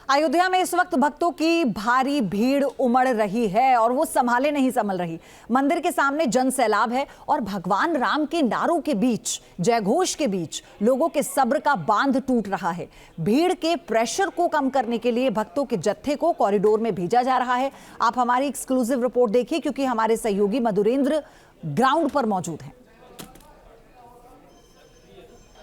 अयोध्या में इस वक्त भक्तों की भारी भीड़ उमड़ रही है और वो संभाले नहीं संभल रही। मंदिर के सामने जन सैलाब है और भगवान राम के नारों के बीच, जयघोष के बीच लोगों के सब्र का बांध टूट रहा है। भीड़ के प्रेशर को कम करने के लिए भक्तों के जत्थे को कॉरिडोर में भेजा जा रहा है। आप हमारी एक्सक्लूसिव रिपोर्ट देखिए, क्योंकि हमारे सहयोगी मधुरेंद्र ग्राउंड पर मौजूद हैं।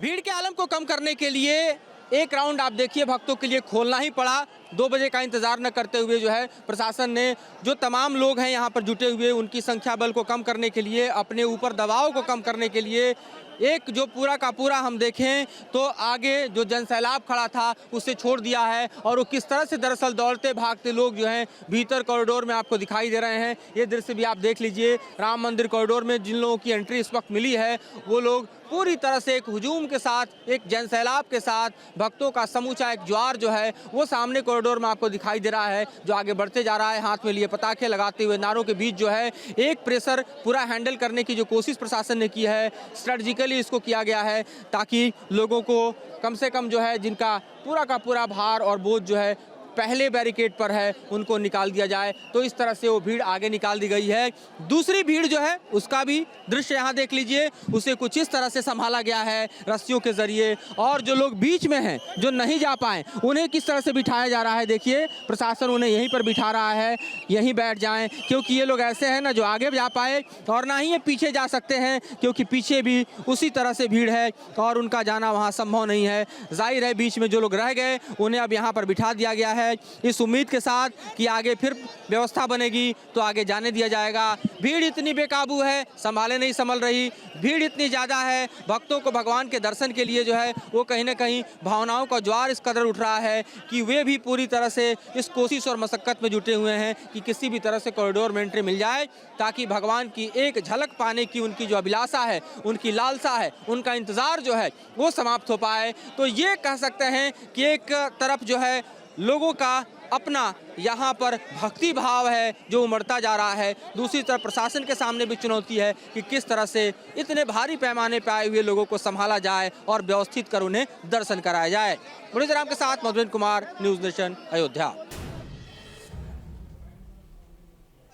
भीड़ के आलम को कम करने के लिए एक राउंड आप देखिए भक्तों के लिए खोलना ही पड़ा। 2 बजे का इंतजार न करते हुए जो है प्रशासन ने जो तमाम लोग हैं यहाँ पर जुटे हुए उनकी संख्या बल को कम करने के लिए, अपने ऊपर दबाव को कम करने के लिए एक जो पूरा का पूरा हम देखें तो आगे जो जनसैलाब खड़ा था उसे छोड़ दिया है और वो किस तरह से दरअसल दौड़ते भागते लोग जो हैं भीतर कॉरिडोर में आपको दिखाई दे रहे हैं। ये दृश्य भी आप देख लीजिए। राम मंदिर कॉरिडोर में जिन लोगों की एंट्री इस वक्त मिली है वो लोग पूरी तरह से एक हुजूम के साथ, एक जनसैलाब के साथ भक्तों का समूचा एक ज्वार जो है वो सामने कॉरिडोर में आपको दिखाई दे रहा है, जो आगे बढ़ते जा रहा है। हाथ में लिए पताखे लगाते हुए नारों के बीच जो है एक प्रेशर पूरा हैंडल करने की जो कोशिश प्रशासन ने की है, स्ट्रेटजिकली इसको किया गया है ताकि लोगों को कम से कम जो है जिनका पूरा का पूरा भार और बोझ जो है पहले बैरिकेड पर है उनको निकाल दिया जाए। तो इस तरह से वो भीड़ आगे निकाल दी गई है। दूसरी भीड़ जो है उसका भी दृश्य यहाँ देख लीजिए। उसे कुछ इस तरह से संभाला गया है रस्सियों के जरिए, और जो लोग बीच में हैं जो नहीं जा पाए उन्हें किस तरह से बिठाया जा रहा है। देखिए प्रशासन उन्हें यहीं पर बिठा रहा है, यहीं बैठ जाएं, क्योंकि ये लोग ऐसे हैं ना जो आगे जा पाए और ना ही ये पीछे जा सकते हैं, क्योंकि पीछे भी उसी तरह से भीड़ है और उनका जाना वहाँ संभव नहीं है। जाहिर है बीच में जो लोग रह गए उन्हें अब यहाँ पर बिठा दिया गया है इस उम्मीद के साथ कि आगे फिर व्यवस्था बनेगी तो आगे जाने दिया जाएगा। भीड़ इतनी बेकाबू है, संभाले नहीं संभल रही। भीड़ इतनी ज़्यादा है, भक्तों को भगवान के दर्शन के लिए जो है वो कहीं ना कहीं भावनाओं का ज्वार इस कदर उठ रहा है कि वे भी पूरी तरह से इस कोशिश और मशक्कत में जुटे हुए हैं कि किसी भी तरह से कॉरिडोर में एंट्री मिल जाए ताकि भगवान की एक झलक पाने की उनकी जो अभिलाषा है, उनकी लालसा है, उनका इंतज़ार जो है वो समाप्त हो पाए। तो ये कह सकते हैं कि एक तरफ जो है लोगों का अपना यहाँ पर भक्ति भाव है जो उमड़ता जा रहा है, दूसरी तरफ प्रशासन के सामने भी चुनौती है कि किस तरह से इतने भारी पैमाने पर आए हुए लोगों को संभाला जाए और व्यवस्थित कर उन्हें दर्शन कराया जाए। मुनीराम के साथ मधुरेंद्र कुमार, न्यूज़ नेशन, अयोध्या।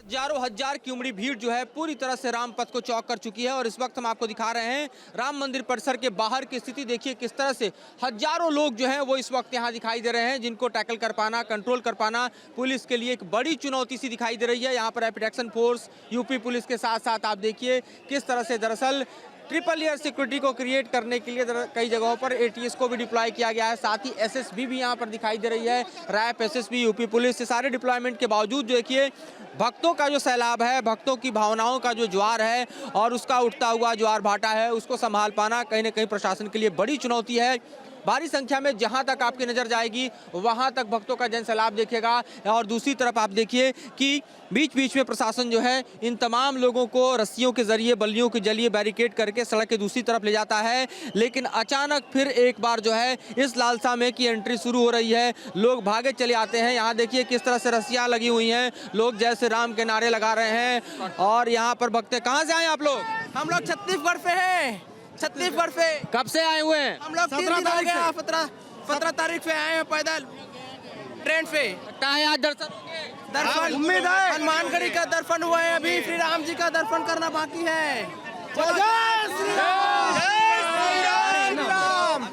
हजारों हजार की उमड़ी भीड़ जो है पूरी तरह से रामपथ को चौक कर चुकी है और इस वक्त हम आपको दिखा रहे हैं राम मंदिर परिसर के बाहर की स्थिति। देखिए किस तरह से हजारों लोग जो हैं वो इस वक्त यहाँ दिखाई दे रहे हैं, जिनको टैकल कर पाना, कंट्रोल कर पाना पुलिस के लिए एक बड़ी चुनौती सी दिखाई दे रही है। यहाँ पर rapid action force, UP police के साथ साथ आप देखिए किस तरह से दरअसल ट्रिपल ईयर सिक्योरिटी को क्रिएट करने के लिए कई जगहों पर एटीएस को भी डिप्लॉय किया गया है। साथ ही एसएसबी भी यहाँ पर दिखाई दे रही है, रैप, एसएसबी, यूपी पुलिस, से सारे डिप्लॉयमेंट के बावजूद जो देखिए भक्तों का जो सैलाब है, भक्तों की भावनाओं का जो ज्वार है और उसका उठता हुआ ज्वार भाटा है उसको संभाल पाना कहीं ना कहीं प्रशासन के लिए बड़ी चुनौती है। भारी संख्या में जहां तक आपकी नज़र जाएगी वहां तक भक्तों का जनसैलाब देखेगा और दूसरी तरफ आप देखिए कि बीच बीच में प्रशासन जो है इन तमाम लोगों को रस्सियों के जरिए, बल्लियों के जरिए बैरिकेड करके सड़क के दूसरी तरफ ले जाता है। लेकिन अचानक फिर एक बार जो है इस लालसा में की एंट्री शुरू हो रही है, लोग भागे चले आते हैं। यहाँ देखिए किस तरह से रस्सियाँ लगी हुई हैं, लोग जय श्री राम के नारे लगा रहे हैं और यहाँ पर भक्त कहाँ से आए आप लोग? हम लोग छत्तीसगढ़ से हैं। छत्तीसगढ़ से। कब से आए हुए हैं? हम लोग 17 तारीख से आए हैं पैदल ट्रेन से। लगता है आज दर्शन उम्मीद है। हनुमानगढ़ी का दर्शन हुआ है, अभी श्री राम जी का दर्शन करना बाकी है। जय श्री राम, जय श्री राम।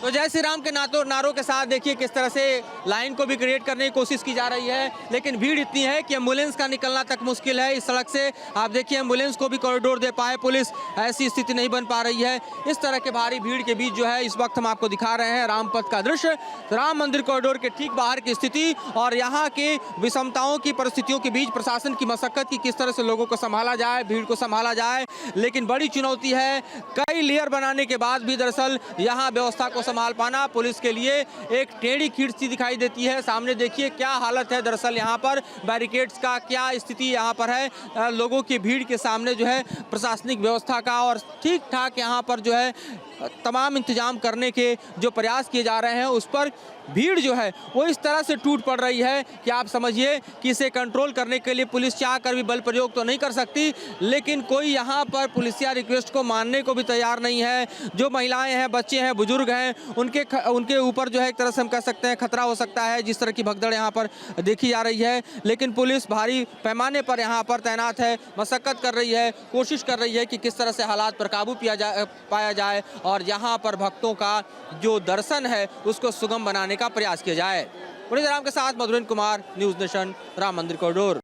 तो जय श्री राम के नारों के साथ देखिए किस तरह से लाइन को भी क्रिएट करने की कोशिश की जा रही है, लेकिन भीड़ इतनी है कि एम्बुलेंस का निकलना तक मुश्किल है इस सड़क से। आप देखिए एम्बुलेंस को भी कॉरिडोर दे पाए पुलिस, ऐसी स्थिति नहीं बन पा रही है। इस तरह के भारी भीड़ के बीच जो है इस वक्त हम आपको दिखा रहे हैं रामपथ का दृश्य, राम मंदिर कॉरिडोर के ठीक बाहर की स्थिति और यहाँ के विषमताओं की परिस्थितियों के बीच प्रशासन की मशक्कत की किस तरह से लोगों को संभाला जाए, भीड़ को संभाला जाए। लेकिन बड़ी चुनौती है, कई लेयर बनाने के बाद भी दरअसल यहाँ व्यवस्था को संभाल पाना पुलिस के लिए एक टेढ़ी खींच सी दिखाई देती है। सामने देखिए क्या हालत है दरअसल यहाँ पर, बैरिकेड्स का क्या स्थिति यहाँ पर है, लोगों की भीड़ के सामने जो है प्रशासनिक व्यवस्था का और ठीक ठाक यहाँ पर जो है तमाम इंतजाम करने के जो प्रयास किए जा रहे हैं उस पर भीड़ जो है वो इस तरह से टूट पड़ रही है कि आप समझिए कि इसे कंट्रोल करने के लिए पुलिस चाह कर भी बल प्रयोग तो नहीं कर सकती, लेकिन कोई यहाँ पर पुलिसिया रिक्वेस्ट को मानने को भी तैयार नहीं है। जो महिलाएं हैं, बच्चे हैं, बुजुर्ग हैं, उनके ऊपर जो है एक तरह से हम कह सकते हैं खतरा हो सकता है। जिस तरह की भगदड़ यहाँ पर देखी जा रही है, लेकिन पुलिस भारी पैमाने पर यहाँ पर तैनात है, मशक्कत कर रही है, कोशिश कर रही है कि किस तरह से हालात पर काबू पाया जाए और यहाँ पर भक्तों का जो दर्शन है उसको सुगम बनाने का प्रयास किया जाए। पुनीत राम के साथ मधुरेंद्र कुमार, न्यूज़ नेशन, राम मंदिर कॉरिडोर।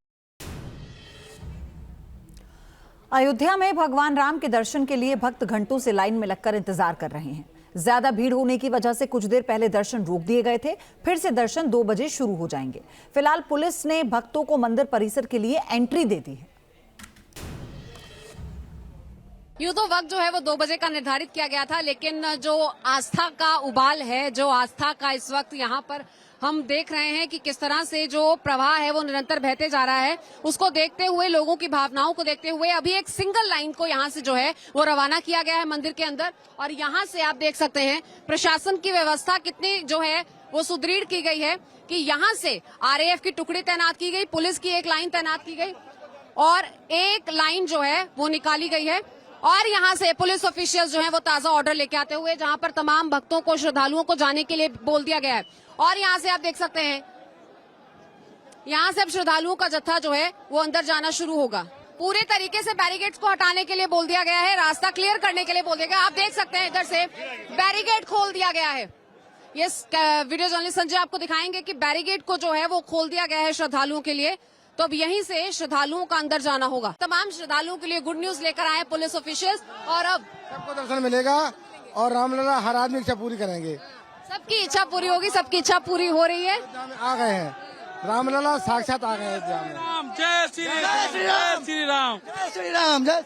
अयोध्या में भगवान राम के दर्शन के लिए भक्त घंटों से लाइन में लगकर इंतजार कर रहे हैं। ज्यादा भीड़ होने की वजह से कुछ देर पहले दर्शन रोक दिए गए थे, फिर से दर्शन 2 बजे शुरू हो जाएंगे। फिलहाल पुलिस ने भक्तों को मंदिर परिसर के लिए एंट्री दे दी है। यूं तो वक्त जो है वो 2 बजे का निर्धारित किया गया था, लेकिन जो आस्था का उबाल है, जो आस्था का इस वक्त यहाँ पर हम देख रहे हैं कि किस तरह से जो प्रवाह है वो निरंतर बहते जा रहा है, उसको देखते हुए, लोगों की भावनाओं को देखते हुए अभी एक सिंगल लाइन को यहाँ से जो है वो रवाना किया गया है मंदिर के अंदर। और यहाँ से आप देख सकते हैं प्रशासन की व्यवस्था कितनी जो है वो सुदृढ़ की गई है कि यहाँ से आरएएफ की टुकड़ी तैनात की गई, पुलिस की एक लाइन तैनात की गई और एक लाइन जो है वो निकाली गई है। और यहाँ से पुलिस ऑफिशियल्स जो हैं वो ताजा ऑर्डर लेके आते हुए जहाँ पर तमाम भक्तों को, श्रद्धालुओं को जाने के लिए बोल दिया गया है। और यहाँ से आप देख सकते हैं, यहाँ से अब श्रद्धालुओं का जत्था जो है वो अंदर जाना शुरू होगा। पूरे तरीके से बैरिकेड्स को हटाने के लिए बोल दिया गया है, रास्ता क्लियर करने के लिए बोल दिया गया। आप देख सकते हैं इधर से बैरिकेड खोल दिया गया है। ये वीडियो जर्नलिस्ट संजय आपको दिखाएंगे कि बैरिकेड को जो है वो खोल दिया गया है श्रद्धालुओं के लिए। तो अब यहीं से श्रद्धालुओं का अंदर जाना होगा। तमाम श्रद्धालुओं के लिए गुड न्यूज लेकर आए पुलिस ऑफिशियल्स और अब सबको दर्शन मिलेगा और रामलला हर आदमी की इच्छा पूरी करेंगे। सबकी इच्छा पूरी होगी, सबकी इच्छा पूरी हो रही है। आ गए हैं रामलला, साक्षात आ गए हैं। जय श्री राम, जय श्री राम, जय श्री राम, जय।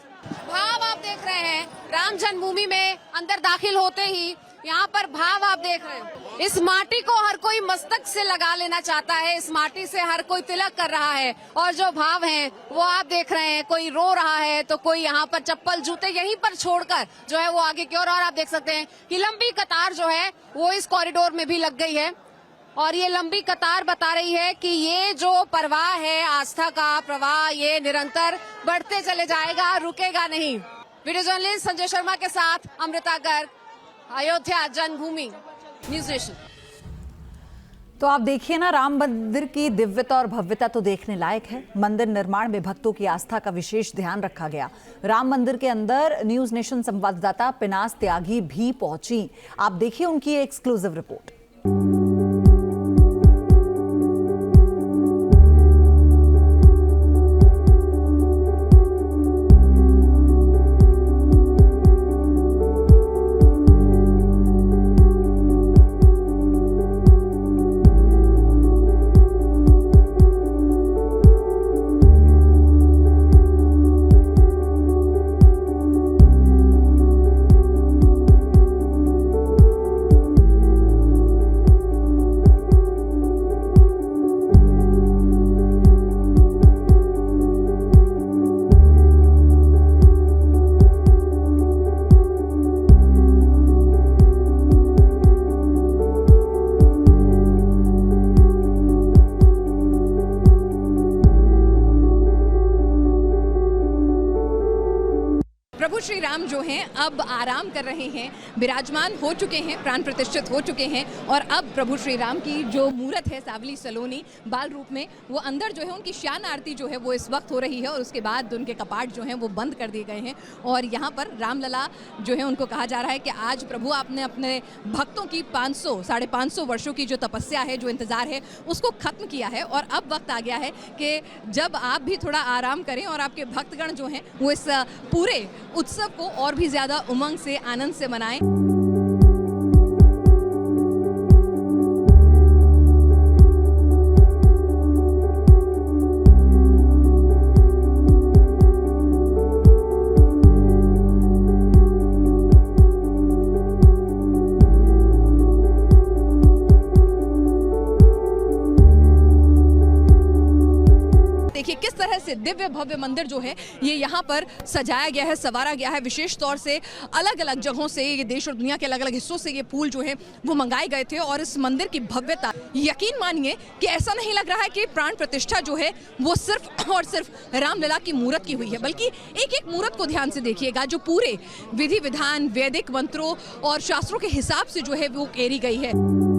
भाव आप देख रहे हैं राम जन्मभूमि में अंदर दाखिल होते ही यहाँ पर भाव आप देख रहे हैं। इस माटी को हर कोई मस्तक से लगा लेना चाहता है, इस माटी से हर कोई तिलक कर रहा है और जो भाव हैं वो आप देख रहे हैं। कोई रो रहा है तो कोई यहाँ पर चप्पल जूते यहीं पर छोड़कर जो है वो आगे की ओर। और आप देख सकते हैं कि लंबी कतार जो है वो इस कॉरिडोर में भी लग गई है और ये लंबी कतार बता रही है कि ये जो प्रवाह है, आस्था का प्रवाह, ये निरंतर बढ़ते चले जाएगा, रुकेगा नहीं। वीडियो जर्नलिस्ट संजय शर्मा के साथ अमृता गर्ग, अयोध्या जन्मभूमि, न्यूज़ नेशन। तो आप देखिए ना, राम मंदिर की दिव्यता और भव्यता तो देखने लायक है। मंदिर निर्माण में भक्तों की आस्था का विशेष ध्यान रखा गया। राम मंदिर के अंदर न्यूज़ नेशन संवाददाता पिनास त्यागी भी पहुंची। आप देखिए उनकी एक्सक्लूसिव रिपोर्ट। प्रभु श्री राम जो हैं अब आराम कर रहे हैं, विराजमान हो चुके हैं, प्राण प्रतिष्ठित हो चुके हैं और अब प्रभु श्री राम की जो मूर्त है सावली सलोनी बाल रूप में, वो अंदर जो है उनकी शान आरती जो है वो इस वक्त हो रही है और उसके बाद उनके कपाट जो हैं वो बंद कर दिए गए हैं। और यहाँ पर रामलला जो है उनको कहा जा रहा है कि आज प्रभु आपने अपने भक्तों की 500-550 वर्षों की जो तपस्या है, जो इंतजार है, उसको खत्म किया है और अब वक्त आ गया है कि जब आप भी थोड़ा आराम करें और आपके भक्तगण जो हैं वो इस पूरे उत्सव को और भी ज्यादा उमंग से, आनंद से मनाएं। देखिए किस तरह से दिव्य भव्य मंदिर जो है ये यहाँ पर सजाया गया है, संवारा गया है। विशेष तौर से अलग अलग जगहों से, ये देश और दुनिया के अलग अलग हिस्सों से ये फूल जो है वो मंगाए गए थे और इस मंदिर की भव्यता, यकीन मानिए कि ऐसा नहीं लग रहा है कि प्राण प्रतिष्ठा जो है वो सिर्फ और सिर्फ रामलला की मूर्त की हुई है, बल्कि एक एक मूर्त को ध्यान से देखिएगा जो पूरे विधि विधान, वैदिक मंत्रों और शास्त्रों के हिसाब से जो है वो केरी गई है।